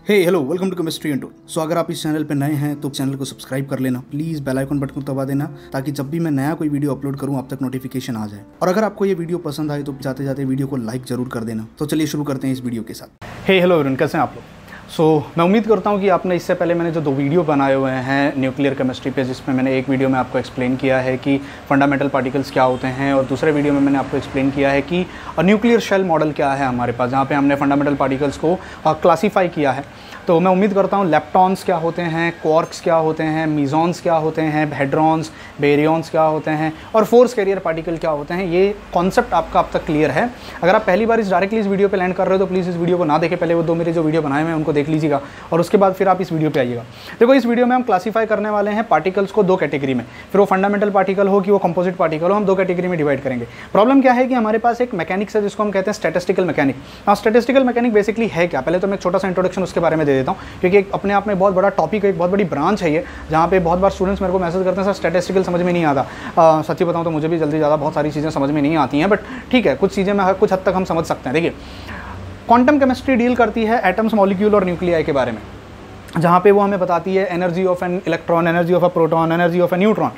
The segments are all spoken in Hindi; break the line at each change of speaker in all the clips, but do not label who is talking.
Hey hello welcome to chemistry and tool. So अगर आप इस चैनल पे नए हैं तो चैनल को सब्सक्राइब कर लेना, प्लीज़ बेल आइकन बटन को दबा देना ताकि जब भी मैं नया कोई वीडियो अपलोड करूं आप तक नोटिफिकेशन आ जाए। और अगर आपको ये वीडियो पसंद आए तो जाते जाते वीडियो को लाइक जरूर कर देना। तो चलिए शुरू करते हैं इस वीडियो के साथ। हे हेलो एवरीवन, कैसे हैं आप लोग? मैं उम्मीद करता हूँ कि आपने इससे पहले मैंने जो 2 वीडियो बनाए हुए हैं न्यूक्लियर केमिस्ट्री पे, जिसमें मैंने एक वीडियो में आपको एक्सप्लेन किया है कि फंडामेंटल पार्टिकल्स क्या होते हैं और दूसरे वीडियो में मैंने आपको एक्सप्लेन किया है कि न्यूक्लियर शेल मॉडल क्या है हमारे पास, जहाँ पे हमने फंडामेंटल पार्टिकल्स को क्लासीफाई किया है। तो मैं उम्मीद करता हूँ लेप्टॉन्स क्या होते हैं, क्वार्क्स क्या होते हैं, मीजॉन्स क्या होते हैं, हेड्रॉन्स, बेरियॉन्स क्या होते हैं और फोर्स कैरियर पार्टिकल क्या होते हैं, ये कॉन्सेप्ट आपका अब तक क्लियर है। अगर आप पहली बार डायरेक्टली इस वीडियो पे लैंड कर रहे हो तो प्लीज़ इस वीडियो को ना देखें, पहले वो 2 मेरे जो वीडियो बनाए हुए हैं उनको देख लीजिएगा और उसके बाद फिर आप इस वीडियो पे आइएगा। देखो, इस वीडियो में हम क्लासीफाई करने वाले हैं पार्टिकल्स को 2 कैटेगरी में, फिर वो फंडामेंटल पार्टिकल हो कि वो कंपोजिट पार्टिकल हो, हम 2 कैटेगरी में डिवाइड करेंगे। प्रॉब्लम क्या है कि हमारे पास एक मैकेनिक्स है जिसको हम कहते हैं स्टैटिस्टिकल मैकेनिक। हाँ, स्टैटिस्टिकल मैकेनिक बेसिकली है क्या, पहले तो मैं एक छोटा सा इंट्रोडक्शन उसके बारे में दे देता हूँ, क्योंकि अपने आप में बहुत बड़ा टॉपिक है, एक बहुत बड़ी ब्रांच है ये, जहाँ पे बहुत बार स्टूडेंट्स मेरे को मैसेज करते हैं सर स्टैटिस्टिकल समझ में नहीं आता। सच्ची बताऊँ तो मुझे भी जल्दी ज़्यादा बहुत सारी चीज़ें समझ में नहीं आती हैं, बट ठीक है, कुछ चीज़ें में कुछ हद तक हम समझ सकते हैं। देखिए, क्वांटम केमिस्ट्री डील करती है एटम्स, मॉलिक्यूल और न्यूक्लियाई के बारे में, जहाँ पे वो हमें बताती है energy of an electron, energy of a proton, energy of a neutron.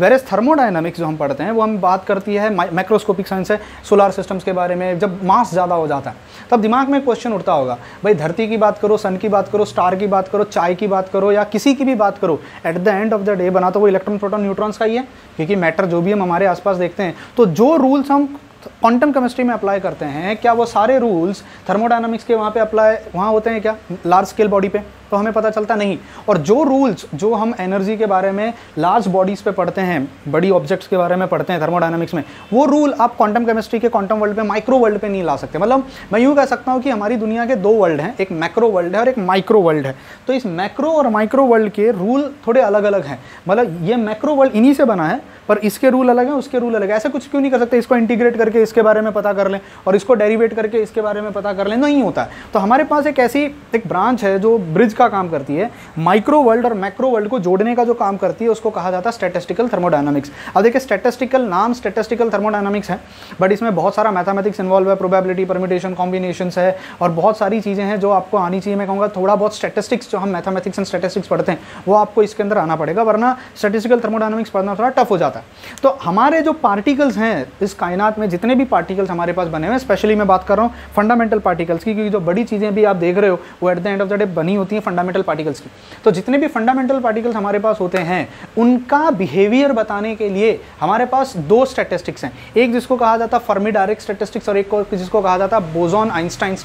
Whereas thermodynamics जो हम पढ़ते हैं वो हम बात करती है माइक्रोस्कोपिक साइंस है, सोलार सिस्टम्स के बारे में। जब मास ज़्यादा हो जाता है तब दिमाग में क्वेश्चन उठता होगा, भाई धरती की बात करो, सन की बात करो, स्टार की बात करो, चाय की बात करो या किसी की भी बात करो, at the end of the day बना तो वो इलेक्ट्रॉन, प्रोटॉन, न्यूट्रॉन्स का ही है, क्योंकि मैटर जो भी हम हमारे आसपास देखते हैं, तो जो रूल्स हम क्वांटम केमिस्ट्री में अप्लाई करते हैं, क्या वो सारे रूल्स थर्मोडायनामिक्स के वहाँ पे अप्लाई वहाँ होते हैं क्या, लार्ज स्केल बॉडी पे? तो हमें पता चलता नहीं। और जो रूल्स जो हम एनर्जी के बारे में लार्ज बॉडीज़ पे पढ़ते हैं, बड़ी ऑब्जेक्ट्स के बारे में पढ़ते हैं थर्मोडायनामिक्स में, वो रूल आप क्वांटम केमिस्ट्री के क्वांटम वर्ल्ड पे, माइक्रो वर्ल्ड पे नहीं ला सकते। मतलब मैं यूँ कह सकता हूँ कि हमारी दुनिया के 2 वर्ल्ड हैं, एक मैक्रो वर्ल्ड है और एक माइक्रो वर्ल्ड है। तो इस मैक्रो और माइक्रो वर्ल्ड के रूल थोड़े अलग अलग हैं। मतलब ये मैक्रो वर्ल्ड इन्हीं से बना है, पर इसके रूल अलग हैं, उसके रूल अलग है। ऐसे कुछ क्यों नहीं कर सकते, इसको इंटीग्रेट करके इसके बारे में पता कर लें और इसको डेरिवेट करके इसके बारे में पता कर लें? नहीं होता है। तो हमारे पास एक ऐसी एक ब्रांच है जो ब्रिज का काम करती है, माइक्रो वर्ल्ड और मैक्रो वर्ल्ड को जोड़ने का जो काम करती है, उसको कहा जाता है स्टैटिस्टिकल थर्मोडायनामिक्स। अब देखिए, स्टैटिस्टिकल नाम स्टैटिस्टिकल थर्मोडायनामिक्स है, बट इसमें बहुत सारा मैथमेटिक्स इन्वॉल्व है, प्रोबेबिलिटी, परम्यूटेशन, कॉम्बिनेशंस है और बहुत सारी चीज़ें हैं जो आपको आनी चाहिए। मैं कहूँगा थोड़ा बहुत स्टैटिस्टिक्स, जो हम मैथमेटिक्स एंड स्टैटिस्टिक्स पढ़ते हैं, वो आपको इसके अंदर आना पड़ेगा, वरना स्टैटिस्टिकल थर्मोडायनामिक्स पढ़ना थोड़ा टफ हो जाता है। तो हमारे जो पार्टिकल्स हैं इस कायनात में, जितने भी पार्टिकल्स हमारे पास बने हुए हैं, स्पेशली मैं बात कर रहा हूँ फंडामेंटल पार्टिकल्स की, क्योंकि जो बड़ी चीज़ें भी आप देख रहे हो वो at the end of the day बनी होती हैं फंडामेंटल पार्टिकल्स की। तो जितने भी फंडामेंटल पार्टिकल्स हमारे पास होते हैं, उनका बिहेवियर बताने के लिए हमारे पास 2 स्टैटिस्टिक्स हैं। एक जिसको कहा जाता है फर्मी डायरेक्ट स्टैटिस्टिक्स और एक जिसको कहा जाता है बोसॉन आइंस्टाइन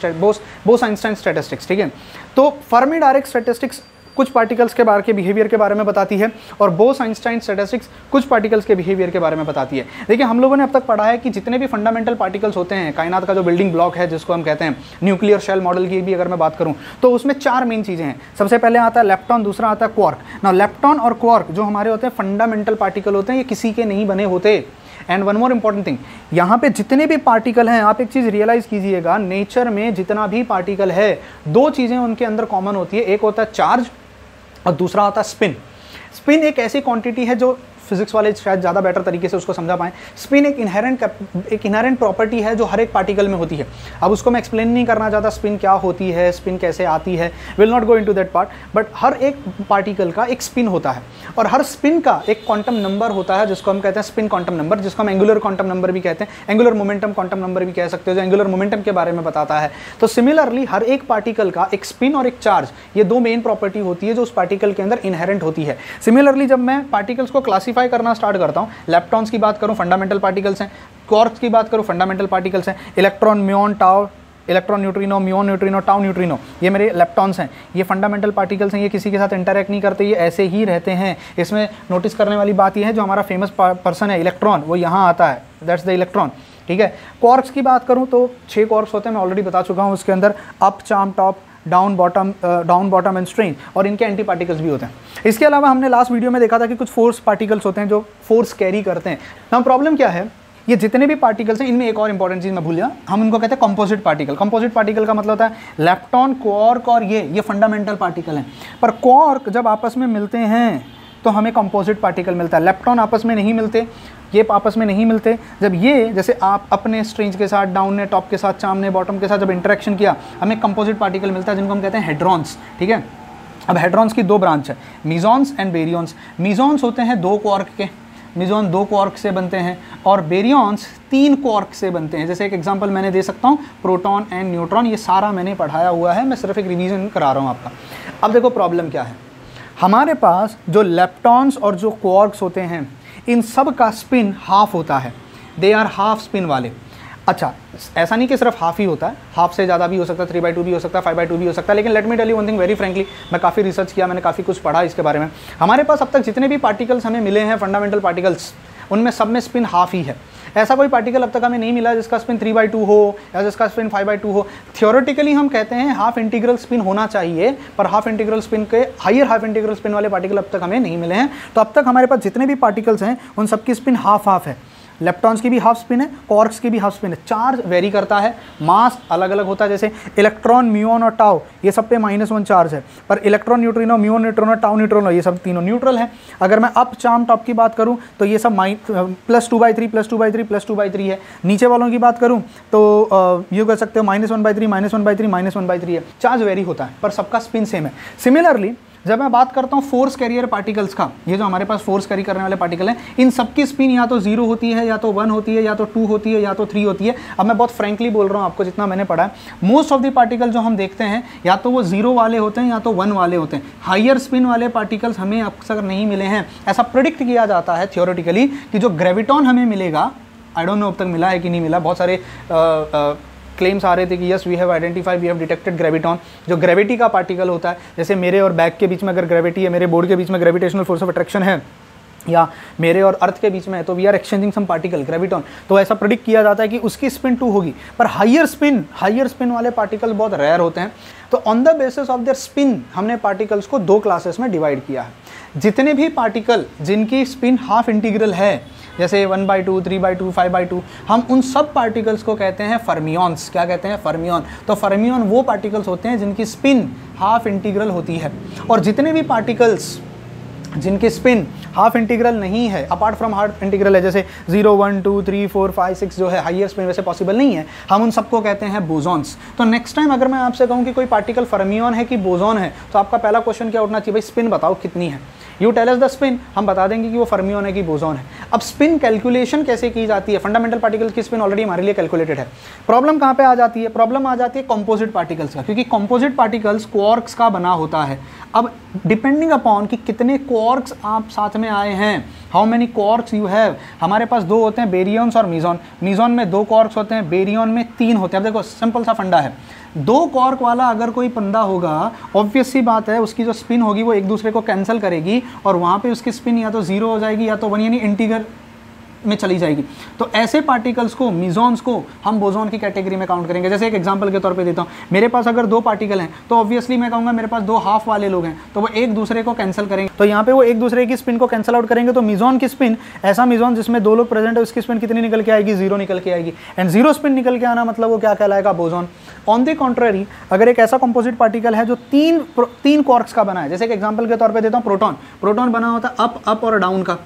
स्टैटिस्टिक्स। ठीक है, तो फर्मी डायरेक्ट स्टैटिस्टिक्स कुछ पार्टिकल्स के बारे के बिहेवियर के बारे में बताती है और बोस-आइंस्टाइन स्टैटिस्टिक्स कुछ पार्टिकल्स के बिहेवियर के बारे में बताती है। देखिए, हम लोगों ने अब तक पढ़ा है कि जितने भी फंडामेंटल पार्टिकल्स होते हैं, कायनात का जो बिल्डिंग ब्लॉक है जिसको हम कहते हैं न्यूक्लियर शेल मॉडल की भी अगर मैं बात करूं, तो उसमें 4 मेन चीज़ें हैं। सबसे पहले आता है लेप्टॉन, दूसरा आता है क्वार्क। ना लेप्टॉन और क्वार्क जो हमारे होते हैं फंडामेंटल पार्टिकल होते हैं, ये किसी के नहीं बने होते। And one more important thing, यहाँ पे जितने भी पार्टिकल हैं, आप एक चीज़ रियलाइज़ कीजिएगा, नेचर में जितना भी पार्टिकल है, 2 चीज़ें उनके अंदर कॉमन होती है। एक होता है चार्ज और दूसरा होता है स्पिन। स्पिन एक ऐसी क्वांटिटी है जो फिजिक्स वाले शायद ज़्यादा बेटर तरीके से उसको समझा पाएं। स्पिन एक इनहेरेंट प्रॉपर्टी है जो हर एक पार्टिकल में होती है। अब उसको मैं एक्सप्लेन नहीं करना चाहता, स्पिन क्या होती है, स्पिन कैसे आती है, will not go into that part, but हर एक पार्टिकल का एक स्पिन होता है और हर स्पिन का एक क्वांटम नंबर होता है जिसको हम कहते हैं स्पिन क्वांटम नंबर, जिसको हम एंगुलर क्वांटम नंबर भी कहते हैं, एंगुलर मोमेंटम क्वांटम नंबर भी कह सकते हो, जो एंगुलर मोमेंटम के बारे में बताता है। तो सिमिलरली हर एक पार्टिकल का एक स्पिन और एक चार्ज, ये 2 मेन प्रॉपर्टी होती है जो उस पार्टिकल के अंदर इनहेरेंट होती है। सिमिलरली जब मैं पार्टिकल्स को क्लासीफाई करना स्टार्ट करता हूँ, लेप्टॉन्स की बात करूं फंडामेंटल पार्टिकल्स हैं, क्वार्क्स की बात करूं फंडामेंटल पार्टिकल्स हैं, electron, muon, tau, electron neutrino, muon neutrino, tau neutrino, ये मेरे लेप्टॉन्स हैं, ये फंडामेंटल पार्टिकल्स हैं, ये किसी के साथ इंटरैक्ट नहीं करते, ये ऐसे ही रहते हैं। इसमें नोटिस करने वाली बात ये है, जो हमारा फेमस पर्सन है इलेक्ट्रॉन, वो यहाँ आता है, दैट्स द इलेक्ट्रॉन। ठीक है, क्वार्क्स की बात करूँ तो 6 क्वार्क्स होते हैं, मैं ऑलरेडी बता चुका हूँ। उसके अंदर up, charm, top, down bottom and strain, और इनके एंटी पार्टिकल्स भी होते हैं। इसके अलावा हमने लास्ट वीडियो में देखा था कि कुछ फोर्स पार्टिकल्स होते हैं जो फोर्स कैरी करते हैं। ना प्रॉब्लम क्या है, ये जितने भी पार्टिकल्स हैं, इनमें एक और इंपॉर्टेंट चीज़ मैं भूल गया, हम उनको कहते हैं कंपोजिट पार्टिकल। कंपोजिट पार्टिकल का मतलब होता है लेप्टॉन, क्वार्क और ये फंडामेंटल पार्टिकल हैं, पर क्वार्क जब आपस में मिलते हैं तो हमें कंपोजिट पार्टिकल मिलता है। लेप्टॉन आपस में नहीं मिलते
ये आपस में नहीं मिलते। जब ये जैसे आप अपने स्ट्रेंज के साथ, डाउन ने टॉप के साथ, चार्म ने बॉटम के साथ जब इंटरेक्शन किया, हमें कंपोजिट पार्टिकल मिलता है जिनको हम कहते हैं हेड्रॉन्स, ठीक है। अब हेड्रॉन्स की दो ब्रांच है, मीजॉन्स एंड बेरियॉन्स। मीजॉन्स होते हैं 2 क्वार्क के, मीजॉन 2 क्वार्क से बनते हैं, और बेरियॉन्स 3 क्वार्क से बनते हैं। जैसे एक एग्जांपल मैंने दे सकता हूँ, प्रोटॉन एंड न्यूट्रॉन, ये सारा मैंने पढ़ाया हुआ है, मैं सिर्फ एक रिवीजन करा रहा हूँ आपका। अब देखो प्रॉब्लम क्या है, हमारे पास जो लेप्टॉन्स और जो क्वार्क्स होते हैं, इन सब का स्पिन हाफ होता है, दे आर हाफ स्पिन वाले। अच्छा, ऐसा नहीं कि सिर्फ हाफ ही होता है, हाफ से ज़्यादा भी हो सकता है, 3/2 भी हो सकता है, 5/2 भी हो सकता है। लेकिन let me tell you one thing very frankly, मैं काफ़ी रिसर्च किया, मैंने काफ़ी कुछ पढ़ा इसके बारे में। हमारे पास अब तक जितने भी पार्टिकल्स हमें मिले हैं, फंडामेंटल पार्टिकल्स, उनमें सब में स्पिन हाफ ही है। ऐसा कोई पार्टिकल अब तक हमें नहीं मिला जिसका स्पिन 3/2 हो या जिसका स्पिन 5/2 हो। थियोरेटिकली हम कहते हैं हाफ इंटीग्रल स्पिन होना चाहिए, पर हाफ इंटीग्रल स्पिन के हायर हाफ इंटीग्रल स्पिन वाले पार्टिकल अब तक हमें नहीं मिले हैं। तो अब तक हमारे पास जितने भी पार्टिकल्स हैं उन सबकी स्पिन हाफ हाफ है। लेप्टॉन्स की भी हाफ स्पिन है, क्वार्क्स की भी हाफ स्पिन है। चार्ज वेरी करता है, मास अलग अलग होता है। जैसे इलेक्ट्रॉन, म्यूऑन और टाउ, ये सब पे -1 चार्ज है, पर electron neutrino, muon neutrino, tau neutrino, ये सब तीनों न्यूट्रल है। अगर मैं अप, चार्म, टॉप की बात करूं तो ये सब +2/3 +2/3 +2/3 है। नीचे वालों की बात करूं तो ये कह सकते हो -1/3 -1/3 -1/3 है। चार्ज वेरी होता है पर सबका स्पिन सेम है। सिमिलरली जब मैं बात करता हूँ फोर्स कैरियर पार्टिकल्स का, ये जो हमारे पास फोर्स कैरी करने वाले पार्टिकल हैं, इन सबकी स्पिन या तो 0 होती है, या तो 1 होती है, या तो 2 होती है, या तो 3 होती है। अब मैं बहुत फ्रेंकली बोल रहा हूँ आपको, जितना मैंने पढ़ा है, मोस्ट ऑफ द पार्टिकल जो हम देखते हैं या तो वो 0 वाले होते हैं या तो 1 वाले होते हैं। हाइयर स्पिन वाले पार्टिकल्स हमें अक्सर नहीं मिले हैं। ऐसा प्रिडिक्ट किया जाता है थियोरेटिकली कि जो ग्रेविटॉन हमें मिलेगा, आई डोंट नो अब तक मिला है कि नहीं मिला, बहुत सारे क्लेम्स आ रहे थे कि yes we have identified, we have detected graviton. जो ग्रेविटी का पार्टिकल होता है, जैसे मेरे और बैग के बीच में अगर ग्रेविटी है, मेरे बोर्ड के बीच में ग्रेविटेशनल फोर्स ऑफ अट्रैक्शन है, या मेरे और अर्थ के बीच में है, तो we are exchanging some particle, graviton. तो ऐसा प्रेडिक्ट किया जाता है कि उसकी स्पिन 2 होगी। पर हायर स्पिन वाले पार्टिकल बहुत रेयर होते हैं। तो on the basis of their spin हमने पार्टिकल्स को 2 क्लासेस में डिवाइड किया है। जितने भी पार्टिकल जिनकी स्पिन हाफ इंटीग्रल है, जैसे 1/2, 3/2, 5/2, हम उन सब पार्टिकल्स को कहते हैं फर्मियॉन्स। क्या कहते हैं? फर्मियॉन। तो फर्मियॉन वो पार्टिकल्स होते हैं जिनकी स्पिन हाफ इंटीग्रल होती है। और जितने भी पार्टिकल्स जिनकी स्पिन हाफ इंटीग्रल नहीं है, अपार्ट फ्रॉम हाफ इंटीग्रल है, जैसे 0, 1, 2, 3, 4, 5, 6 जो है हाइयर स्पिन वैसे पॉसिबल नहीं है, हम उन सबको कहते हैं बोसॉन्स। तो नेक्स्ट टाइम अगर मैं आपसे कहूँ कि कोई पार्टिकल फर्मियॉन है कि बोसॉन है, तो आपका पहला क्वेश्चन क्या उठना चाहिए? भाई स्पिन बताओ कितनी है। You tell us the spin, हम बता देंगे कि वो फर्मियॉन है कि बोसॉन है। अब स्पिन कैलकुलेशन कैसे की जाती है? फंडामेंटल पार्टिकल की स्पिन ऑलरेडी हमारे लिए कैलकुलेटेड है। प्रॉब्लम कहाँ पे आ जाती है? प्रॉब्लम आ जाती है कंपोजिट पार्टिकल्स का, क्योंकि कंपोजिट पार्टिकल्स क्वार्क्स का बना होता है। अब डिपेंडिंग अपॉन कि कितने क्वार्क्स आप साथ में आए हैं, how many quarks you have. हमारे पास 2 होते हैं, बेरियॉन्स और मीजॉन। मीजॉन में 2 क्वार्क्स होते हैं, बेरियॉन में 3 होते हैं। अब देखो सिंपल सा फंडा है, 2 क्वार्क वाला अगर कोई बंदा होगा, ऑब्वियस सी बात है उसकी जो स्पिन होगी वो एक दूसरे को कैंसिल करेगी, और वहाँ पे उसकी स्पिन या तो 0 हो जाएगी या तो 1, यानी इंटीग्रल में चली जाएगी। तो ऐसे पार्टिकल्स को, मीजॉन्स को, हम बोसॉन की कैटेगरी में काउंट करेंगे। जैसे एक एग्जांपल के तौर पे देता हूँ, मेरे पास अगर 2 पार्टिकल हैं तो ऑब्वियसली मैं कहूँगा मेरे पास 2 हाफ वाले लोग हैं, तो वो एक दूसरे को कैंसिल करेंगे। तो यहाँ पे वो एक दूसरे की स्पिन को कैंसिल आउट करेंगे। तो मीजॉन की स्पिन, ऐसा मीजॉन जिसमें 2 लोग प्रेजेंट है, उसकी स्पिन कितनी निकल के आएगी? 0 निकल के आएगी। एंड 0 स्पिन निकल के आना मतलब वो क्या कहलाएगा? बोसॉन। ऑन द कॉन्ट्ररी, अगर एक ऐसा कंपोजिट पार्टिकल है जो 3 क्वार्क्स का बना है, जैसे एक एग्जांपल के तौर पे देता हूँ प्रोटॉन। प्रोटॉन बना होता है अप और डाउन का,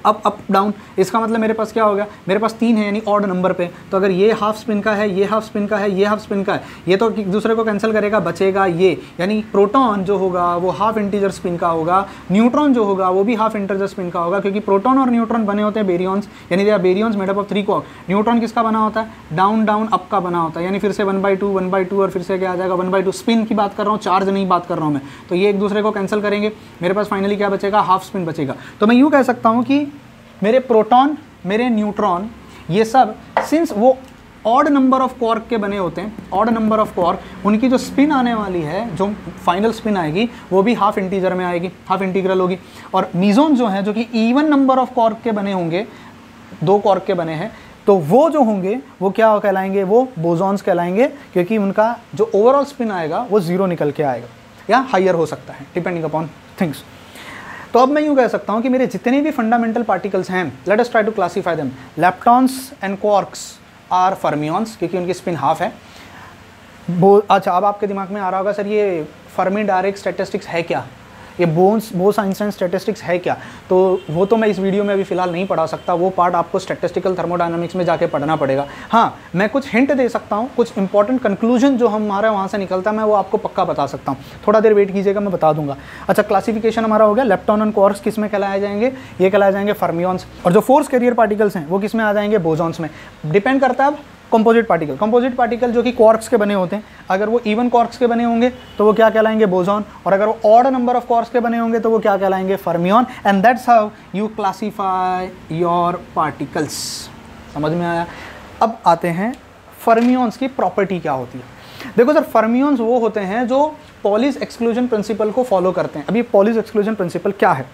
अप डाउन। इसका मतलब मेरे पास क्या हो गया? मेरे पास 3 है, यानी ऑड नंबर पे। तो अगर ये हाफ स्पिन का है, ये हाफ स्पिन का है, ये हाफ स्पिन का है, ये तो एक दूसरे को कैंसिल करेगा, बचेगा ये। यानी प्रोटॉन जो होगा वो हाफ इंटीजर स्पिन का होगा, न्यूट्रॉन जो होगा वो भी हाफ इंटीजर स्पिन का होगा, क्योंकि प्रोटॉन और न्यूट्रॉन बने होते हैं बेरियॉन्स, यानी they are baryons made up of 3 quark. Neutron किसका बना होता है? डाउन डाउन अप का बना होता है, यानी फिर से 1/2 1/2 और फिर से क्या आ जाएगा? 1/2। स्पिन की बात कर रहा हूँ, चार्ज नहीं बात कर रहा हूँ मैं। तो ये एक दूसरे को कैंसिल करेंगे, मेरे पास फाइनली क्या बचेगा? हाफ स्पिन बचेगा। तो मैं यूँ कह सकता हूँ कि मेरे प्रोटॉन, मेरे न्यूट्रॉन, ये सब सिंस वो ऑड नंबर ऑफ क्वार्क के बने होते हैं, ऑड नंबर ऑफ क्वार्क, उनकी जो स्पिन आने वाली है, जो फाइनल स्पिन आएगी, वो भी हाफ इंटीजर में आएगी, हाफ इंटीग्रल होगी। और मीजॉन जो है, जो कि इवन नंबर ऑफ क्वार्क के बने होंगे, 2 क्वार्क के बने हैं, तो वो जो होंगे वो क्या कहलाएंगे? वो बोसॉन्स कहलाएंगे, क्योंकि उनका जो ओवरऑल स्पिन आएगा वो 0 निकल के आएगा या हायर हो सकता है, डिपेंडिंग अपॉन थिंग्स। तो अब मैं यूँ कह सकता हूँ कि मेरे जितने भी फंडामेंटल पार्टिकल्स हैं, let us try to classify them. Leptons and quarks are fermions, क्योंकि उनकी स्पिन हाफ है। अच्छा, अब आपके दिमाग में आ रहा होगा सर ये फर्मी डायरेक्ट स्टैटिस्टिक्स है क्या? ये बोस आइंस्टाइन स्टैटिस्टिक्स है क्या, तो वो तो मैं इस वीडियो में अभी फिलहाल नहीं पढ़ा सकता, वो पार्ट आपको स्टैटिस्टिकल थर्मोडायनामिक्स में जाके पढ़ना पड़ेगा। हाँ, मैं कुछ हिंट दे सकता हूँ, कुछ इंपॉर्टेंट कंक्लूजन जो हमारा वहाँ से निकलता है मैं वो आपको पक्का बता सकता हूँ। थोड़ा देर वेट कीजिएगा, मैं बता दूंगा। अच्छा, क्लासिफिकेशन हमारा हो गया। लेप्टॉन एंड क्वार्क्स किस में कहलाए जाएंगे, ये कहलाए जाएंगे फर्मियंस। और जो फोर्स कैरियर पार्टिकल्स हैं वो किस में आ जाएंगे, बोसॉन्स में। डिपेंड करता है अब कंपोजिट पार्टिकल जो कि क्वार्क्स के बने होते हैं, अगर वो इवन क्वार्क्स के बने होंगे तो वो क्या कहलाएंगे, बोसॉन, और अगर वो ऑड नंबर ऑफ क्वार्क्स के बने होंगे तो वो क्या कहलाएंगे, fermion. And that's how you classify your particles. समझ में आया। अब आते हैं फर्मियंस की प्रॉपर्टी क्या होती है। देखो सर, फर्मियंस वो होते हैं जो पॉलिस एक्सक्लूजन प्रिंसिपल को फॉलो करते हैं। अभी पॉलिस एक्सक्लूजन प्रिंसिपल क्या है,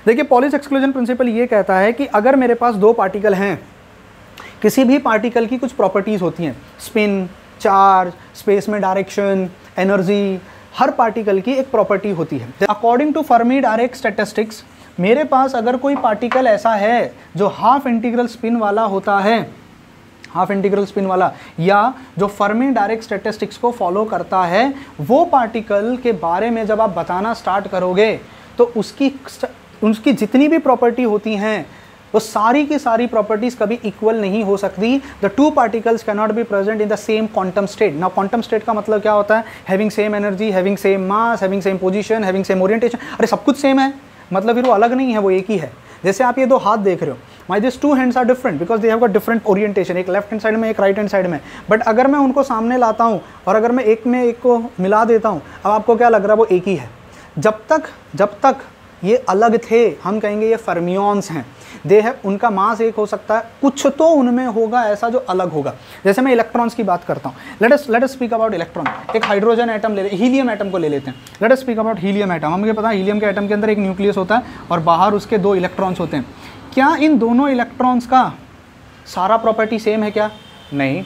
देखिए पॉलिस एक्सक्लूजन प्रिंसिपल ये कहता है कि अगर मेरे पास दो पार्टिकल हैं, किसी भी पार्टिकल की कुछ प्रॉपर्टीज़ होती हैं, स्पिन, चार्ज, स्पेस में डायरेक्शन, एनर्जी, हर पार्टिकल की एक प्रॉपर्टी होती है। According to Fermi Dirac statistics, मेरे पास अगर कोई पार्टिकल ऐसा है जो हाफ इंटीग्रल स्पिन वाला होता है, हाफ इंटीग्रल स्पिन वाला, या जो फर्मी डायरेक्ट स्टैटिस्टिक्स को फॉलो करता है, वो पार्टिकल के बारे में जब आप बताना स्टार्ट करोगे तो उसकी जितनी भी प्रॉपर्टी होती हैं वो सारी की सारी प्रॉपर्टीज कभी इक्वल नहीं हो सकती। The two particles can not be present in the same quantum state. Now quantum state का मतलब क्या होता है, having same energy, having same mass, having same position, having same orientation. अरे सब कुछ सेम है, मतलब फिर वो अलग नहीं है, वो एक ही है। जैसे आप ये दो हाथ देख रहे हो, my this two hands are different because they have got different orientation, एक लेफ्ट हैंड साइड में एक राइट हैंड साइड में। बट अगर मैं उनको सामने लाता हूँ और अगर मैं एक में एक को मिला देता हूँ, अब आपको क्या लग रहा है, वो एक ही है। जब तक ये अलग थे हम कहेंगे ये फर्मियंस हैं। दे है, उनका मास एक हो सकता है, कुछ तो उनमें होगा ऐसा जो अलग होगा। जैसे मैं इलेक्ट्रॉन्स की बात करता हूँ, let us speak about electron. एक हाइड्रोजन एटम ले, हीलियम एटम को ले लेते हैं। Let us speak about helium atom. हमें पता है हीलियम के एटम के अंदर एक न्यूक्लियस होता है और बाहर उसके दो इलेक्ट्रॉन्स होते हैं। क्या इन दोनों इलेक्ट्रॉन्स का सारा प्रॉपर्टी सेम है क्या? नहीं।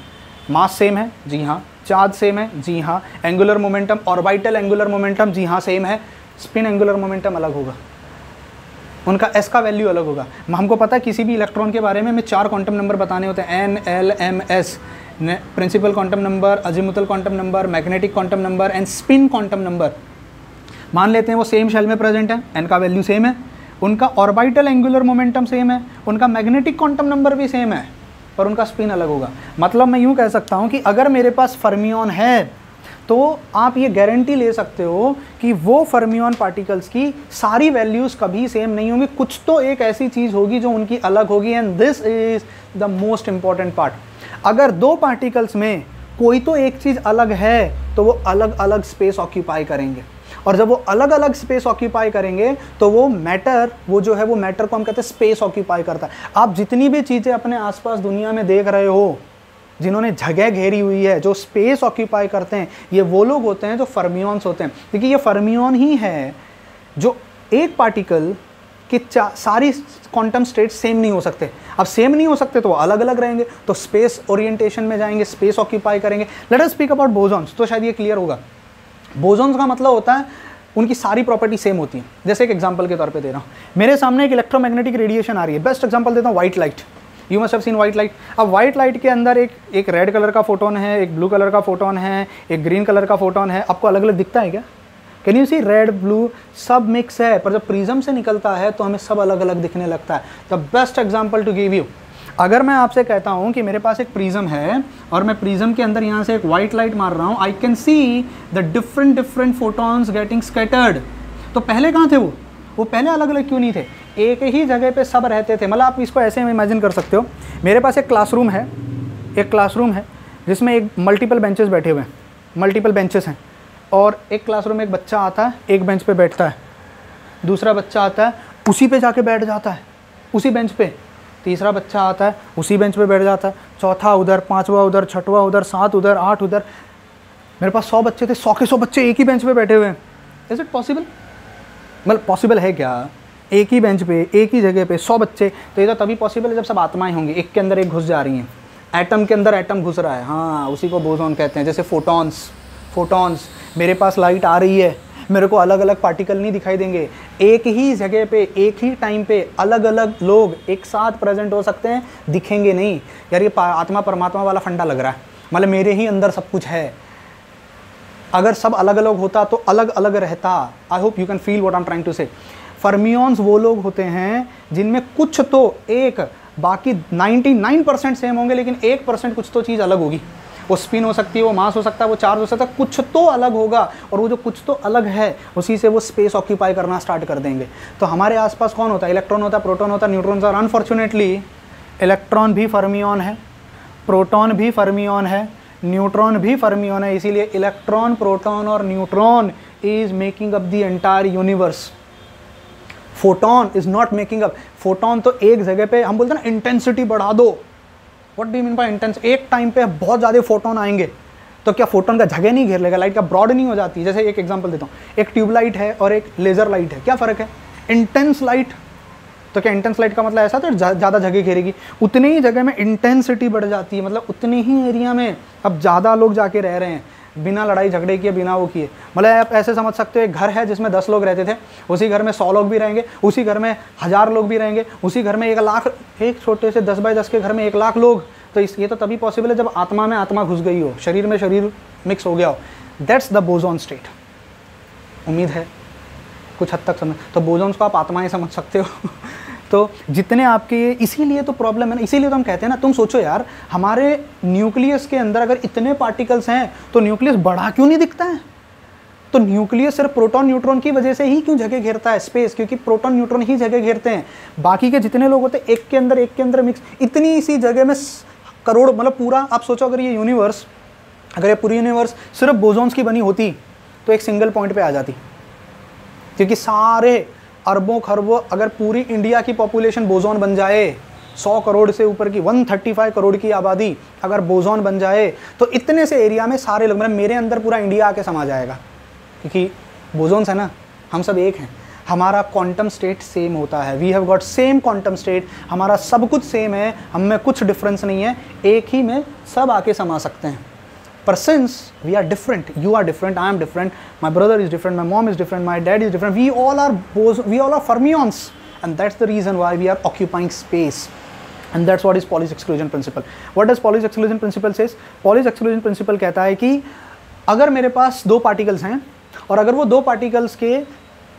मास सेम है? जी हाँ। चार्ज सेम है? जी हाँ। Angular momentum, orbital angular momentum, जी हाँ सेम है। स्पिन एंगुलर मोमेंटम अलग होगा, उनका एस का वैल्यू अलग होगा। हमको पता है किसी भी इलेक्ट्रॉन के बारे में हमें 4 क्वांटम नंबर बताने होते हैं, N, L, M, S, principal quantum number, azimuthal quantum number, magnetic quantum number and spin quantum number. मान लेते हैं वो सेम शेल में प्रेजेंट है, एन का वैल्यू सेम है, उनका ऑर्बिटल एंगुलर मोमेंटम सेम है, उनका मैग्नेटिक क्वांटम नंबर भी सेम है, पर उनका स्पिन अलग होगा। मतलब मैं यूँ कह सकता हूँ कि अगर मेरे पास फर्मियन है तो आप ये गारंटी ले सकते हो कि वो फर्मियन पार्टिकल्स की सारी वैल्यूज़ कभी सेम नहीं होंगी, कुछ तो एक ऐसी चीज़ होगी जो उनकी अलग होगी। And this is the most important part. अगर दो पार्टिकल्स में कोई तो एक चीज़ अलग है तो वो अलग अलग स्पेस ऑक्यूपाई करेंगे, और जब वो अलग अलग स्पेस ऑक्यूपाई करेंगे तो वो मैटर, वो जो है वो मैटर को हम कहते हैं स्पेस ऑक्यूपाई करता है। आप जितनी भी चीज़ें अपने आसपास दुनिया में देख रहे हो जिन्होंने जगह घेरी हुई है, जो स्पेस ऑक्यूपाई करते हैं, ये वो लोग होते हैं जो फर्मियंस होते हैं। देखिए ये फर्मियन ही है जो एक पार्टिकल के सारी क्वांटम स्टेट सेम नहीं हो सकते। अब सेम नहीं हो सकते तो वो अलग अलग रहेंगे, तो स्पेस ओरिएंटेशन में जाएंगे, स्पेस ऑक्यूपाई करेंगे। Let us speak about bosons, तो शायद ये क्लियर होगा। बोसॉन्स का मतलब होता है उनकी सारी प्रॉपर्टी सेम होती है। जैसे एक एग्जांपल के तौर पे दे रहा हूँ, मेरे सामने एक इलेक्ट्रोमैग्नेटिक रेडिएशन आ रही है। बेस्ट एग्जांपल देता हूँ, white light. You must have seen white light. अब व्हाइट लाइट के अंदर एक रेड कलर का फोटोन है, एक ब्लू कलर का फोटोन है, एक ग्रीन कलर का फोटोन है। आपको अलग अलग दिखता है क्या? Can you see? Red blue सब मिक्स है, पर जब प्रिज्म से निकलता है तो हमें सब अलग अलग दिखने लगता है। The best example to give you, अगर मैं आपसे कहता हूँ कि मेरे पास एक प्रिज्म है और मैं प्रिज्म के अंदर यहाँ से एक व्हाइट लाइट मार रहा हूँ, I can see the different photons getting scattered. तो पहले कहाँ थे वो पहले अलग अलग क्यों नहीं थे? एक ही जगह पे सब रहते थे। मतलब आप इसको ऐसे में इमेजिन कर सकते हो, मेरे पास एक क्लासरूम है जिसमें एक मल्टीपल बेंचेस बैठे हुए हैं, मल्टीपल बेंचेस हैं, और एक क्लासरूम में एक बच्चा आता है, एक बेंच पे बैठता है, दूसरा बच्चा आता है, उसी पे जाके बैठ जाता है, उसी बेंच पे, तीसरा बच्चा आता है, उसी बेंच पे बैठ जाता है, चौथा उधर, पाँचवा उधर, छठवां उधर, 7 उधर, 8 उधर। मेरे पास 100 बच्चे थे, 100 के 100 बच्चे एक ही बेंच पे बैठे हुए हैं। Is it possible? मतलब पॉसिबल है क्या? एक ही बेंच पे, एक ही जगह पे 100 बच्चे, तो ये तो तभी पॉसिबल है जब सब आत्माएं होंगी, एक के अंदर एक घुस जा रही हैं। एटम के अंदर एटम घुस रहा है, हाँ, उसी को बोसॉन कहते हैं। जैसे फोटॉन्स, मेरे पास लाइट आ रही है, मेरे को अलग अलग पार्टिकल नहीं दिखाई देंगे, एक ही जगह पे एक ही टाइम पे अलग अलग लोग एक साथ प्रेजेंट हो सकते हैं, दिखेंगे नहीं। यार ये आत्मा परमात्मा वाला फंडा लग रहा है, मतलब मेरे ही अंदर सब कुछ है। अगर सब अलग अलग होता तो अलग अलग रहता। I hope you can feel what I am trying to say. Fermions वो लोग होते हैं जिनमें कुछ तो एक, बाकी 99% सेम होंगे, लेकिन 1% कुछ तो चीज़ अलग होगी। वो स्पिन हो सकती है, वो मास हो सकता है, वो चार्ज हो सकता है, कुछ तो अलग होगा, और वो जो कुछ तो अलग है उसी से वो स्पेस ऑक्यूपाई करना स्टार्ट कर देंगे। तो हमारे आसपास कौन होता है? इलेक्ट्रॉन होता है, प्रोटॉन होता है, न्यूट्रॉन। और अनफॉर्चुनेटली इलेक्ट्रॉन भी फर्मियन है, प्रोटॉन भी फर्मियन है, न्यूट्रॉन भी फर्मियन है। इसीलिए इलेक्ट्रॉन, प्रोटॉन और neutron is making up the entire universe. Photon is not making up. Photon तो एक जगह पे, हम बोलते हैं ना इंटेंसिटी बढ़ा दो। What do you mean by intense? एक टाइम पे बहुत ज़्यादा फोटोन आएंगे तो क्या फोटोन का जगह नहीं घेर लेगा? लाइट का ब्रॉड नहीं हो जाती? जैसे एक एग्जांपल देता हूँ, एक ट्यूबलाइट है और एक लेज़र लाइट है, क्या फ़र्क है? इंटेंस लाइट, तो क्या इंटेंस लाइट का मतलब ऐसा तो ज़्यादा जगह घेरेगी? उतनी ही जगह में इंटेंसिटी बढ़ जाती है, मतलब उतनी ही एरिया में अब ज़्यादा लोग जाके रह रहे हैं बिना लड़ाई झगड़े किए, बिना वो किए। मतलब आप ऐसे समझ सकते हो, एक घर है जिसमें 10 लोग रहते थे, उसी घर में 100 लोग भी रहेंगे, उसी घर में 1000 लोग भी रहेंगे, उसी घर में 1 लाख, एक छोटे से 10 बाय 10 के घर में 1 लाख लोग। तो ये तो तभी पॉसिबल है जब आत्मा में आत्मा घुस गई हो, शरीर में शरीर मिक्स हो गया हो। That's the boson state. उम्मीद है कुछ हद तक समझ। तो बोसॉन्स को आप आत्माएं समझ सकते हो। तो जितने आपके, इसीलिए तो प्रॉब्लम है ना, इसीलिए तो हम कहते हैं ना, तुम सोचो यार, हमारे न्यूक्लियस के अंदर अगर इतने पार्टिकल्स हैं तो न्यूक्लियस बड़ा क्यों नहीं दिखता है? तो न्यूक्लियस सिर्फ प्रोटॉन न्यूट्रॉन की वजह से ही क्यों जगह घेरता है स्पेस? क्योंकि प्रोटॉन न्यूट्रॉन ही जगह घेरते हैं। बाकी के जितने लोग होते हैं एक के अंदर मिक्स, इतनी सी जगह में करोड़, मतलब पूरा आप सोचो, अगर ये यूनिवर्स, अगर ये पूरी यूनिवर्स सिर्फ बोसॉन्स की बनी होती तो एक सिंगल पॉइंट पे आ जाती। क्योंकि सारे अरबों खरबों, अगर पूरी इंडिया की पॉपुलेशन बोसॉन बन जाए, 100 करोड़ से ऊपर की, 135 करोड़ की आबादी अगर बोसॉन बन जाए, तो इतने से एरिया में सारे लोग, मतलब मेरे अंदर पूरा इंडिया आके समा जाएगा। क्योंकि बोसॉन्स है ना, हम सब एक हैं, हमारा क्वांटम स्टेट सेम होता है, we have got same quantum state, हमारा सब कुछ सेम है, हम में कुछ डिफरेंस नहीं है, एक ही में सब आके समा सकते हैं। पर since we are different, you are different, I am different, my brother is different, my mom is different, my dad is different, we all are fermions, and that's the reason why we are occupying space, and that's what is Pauli's exclusion principle. What does Pauli's exclusion principle says? Pauli's exclusion principle कहता है कि अगर मेरे पास 2 पार्टिकल्स हैं और अगर वो 2 पार्टिकल्स के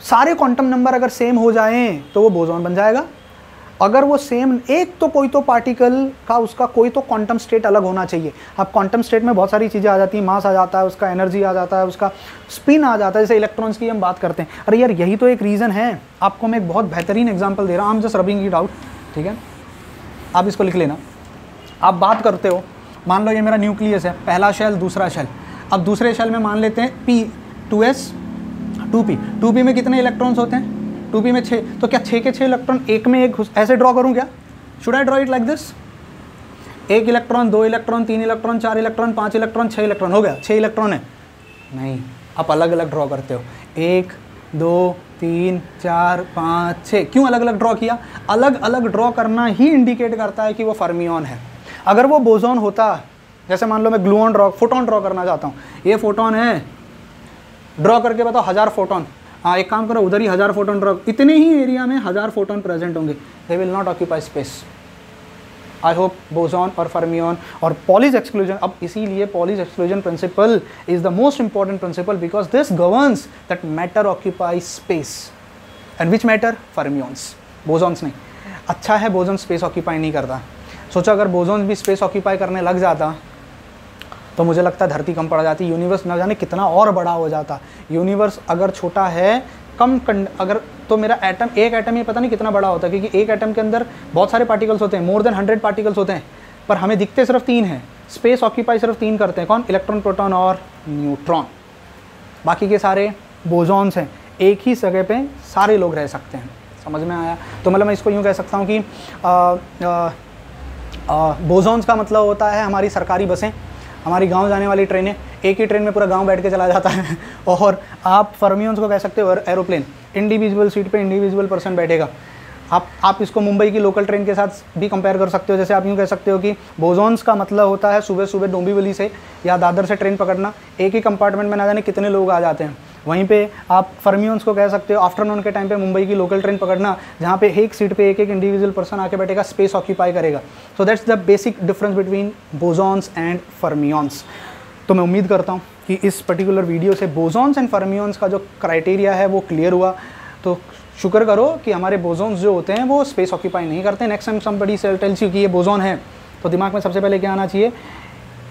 सारे क्वांटम नंबर अगर सेम हो जाएं तो वो बोसॉन बन जाएगा। अगर वो सेम, एक तो कोई तो पार्टिकल का उसका कोई तो क्वांटम स्टेट अलग होना चाहिए। अब क्वांटम स्टेट में बहुत सारी चीज़ें आ जाती हैं, मास आ जाता है, उसका एनर्जी आ जाता है, उसका स्पिन आ जाता है, जैसे इलेक्ट्रॉन्स की हम बात करते हैं। अरे यार यही तो एक रीज़न है। आपको मैं एक बहुत बेहतरीन एग्जाम्पल दे रहा हूँ, I am just rubbing it out, ठीक है, आप इसको लिख लेना। आप बात करते हो, मान लो ये मेरा न्यूक्लियस है, पहला शेल, दूसरा शेल। अब दूसरे शेल में मान लेते हैं P2S 2P। 2P में कितने इलेक्ट्रॉन्स होते हैं? 2P में 6। तो क्या 6 के 6 इलेक्ट्रॉन एक में एक ऐसे ड्रॉ करूँ क्या? Should I draw it like this? 1 electron, 2 electron, 3 electron, 4 electron, 5 electron, 6 electron, हो गया, 6 इलेक्ट्रॉन है। नहीं, आप अलग अलग ड्रॉ करते हो, 1 2 3 4 5 6। क्यों अलग अलग ड्रॉ किया? अलग अलग ड्रॉ करना ही इंडिकेट करता है कि वो फर्मियन है। अगर वो बोसॉन होता, जैसे मान लो मैं ग्लूऑन ड्रॉ, फोटोन ड्रॉ करना चाहता हूँ, ये फोटोन है, ड्रॉ करके बताओ 1000 फोटोन। हाँ, एक काम करो, उधर ही 1000 फोटोन ड्रॉ, इतने ही एरिया में 1000 फोटोन प्रेजेंट होंगे, they will not occupy space. I hope boson और फर्मियन और पॉलीज एक्सक्लूजन, अब इसीलिए Pauli's exclusion principle is the most important principle because this governs that matter occupy space and which matter? Fermions, bosons नहीं। अच्छा है बोसॉन स्पेस ऑक्यूपाई नहीं करता। सोचो अगर बोसॉन भी स्पेस ऑक्यूपाई करने लग जाता तो मुझे लगता है धरती कम पड़ जाती, यूनिवर्स न जाने कितना और बड़ा हो जाता। यूनिवर्स अगर छोटा है, कम अगर, तो मेरा एटम, एक एटम ये पता नहीं कितना बड़ा होता है, क्योंकि एक एटम के अंदर बहुत सारे पार्टिकल्स होते हैं, मोर देन 100 पार्टिकल्स होते हैं, पर हमें दिखते सिर्फ 3 हैं। स्पेस ऑक्यूपाई सिर्फ 3 करते हैं, कौन? इलेक्ट्रॉन, प्रोटॉन और न्यूट्रॉन। बाकी के सारे बोसॉन्स हैं, एक ही जगह पे सारे लोग रह सकते हैं। समझ में आया? तो मतलब मैं इसको यूँ कह सकता हूँ कि बोसॉन्स का मतलब होता है हमारी सरकारी बसें, हमारी गांव जाने वाली ट्रेनें, एक ही ट्रेन में पूरा गांव बैठ के चला जाता है। और आप फर्मियंस को कह सकते हो एरोप्लेन, इंडिविजुअल सीट पे इंडिविजुअल पर्सन बैठेगा। आप इसको मुंबई की लोकल ट्रेन के साथ भी कंपेयर कर सकते हो। जैसे आप यूँ कह सकते हो कि बोसॉन्स का मतलब होता है सुबह सुबह डोंबिवली से या दादर से ट्रेन पकड़ना, एक ही कंपार्टमेंट में ना जाने कितने लोग आ जाते हैं। वहीं पे आप फर्मियंस को कह सकते हो आफ्टरनून के टाइम पे मुंबई की लोकल ट्रेन पकड़ना, जहाँ पे एक सीट पे एक एक इंडिविजुअल पर्सन आके बैठेगा, स्पेस ऑक्यूपाई करेगा। So that's the basic difference between bosons and fermions. तो मैं उम्मीद करता हूँ कि इस पर्टिकुलर वीडियो से बोसॉन्स एंड फर्मियंस का जो क्राइटेरिया है वो क्लियर हुआ। तो शुक्र करो कि हमारे बोसॉन्स जो होते हैं वो स्पेस ऑक्यूपाई नहीं करते। Next time somebody tells you कि ये बोसॉन है, तो दिमाग में सबसे पहले क्या आना चाहिए,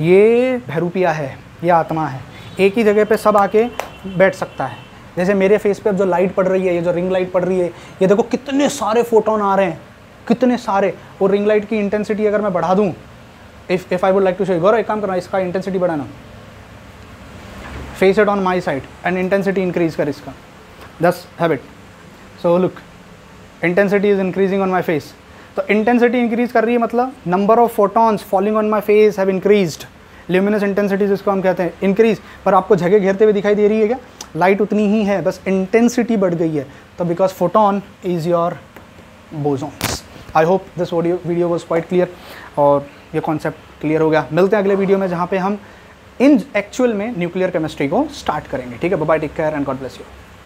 ये बहरूपिया है, ये आत्मा है, एक ही जगह पे सब आके बैठ सकता है। जैसे मेरे फेस पे अब जो लाइट पड़ रही है, ये जो रिंग लाइट पड़ रही है, ये देखो कितने सारे फोटोन आ रहे हैं, कितने सारे। और रिंग लाइट की इंटेंसिटी अगर मैं बढ़ा दूँ, if I would like to show you, Gaurav एक काम करना, इसका इंटेंसिटी बढ़ाना, face it on my side and intensity increase कर इसका, दस हैबिट। So look, intensity is increasing on my face. तो इंटेंसिटी इंक्रीज कर रही है मतलब number of photons falling on my face have increased. Luminous intensity जिसको हम कहते हैं इंक्रीज, पर आपको जगह घेरते हुए दिखाई दे रही है क्या? लाइट उतनी ही है, बस इंटेंसिटी बढ़ गई है। तो because photon is your bosons. I hope this video was quite clear और ये कॉन्सेप्ट क्लियर हो गया। मिलते हैं अगले वीडियो में जहाँ पे हम इन एक्चुअल में न्यूक्लियर केमिस्ट्री को स्टार्ट करेंगे। ठीक है, bye bye, take care and God bless you.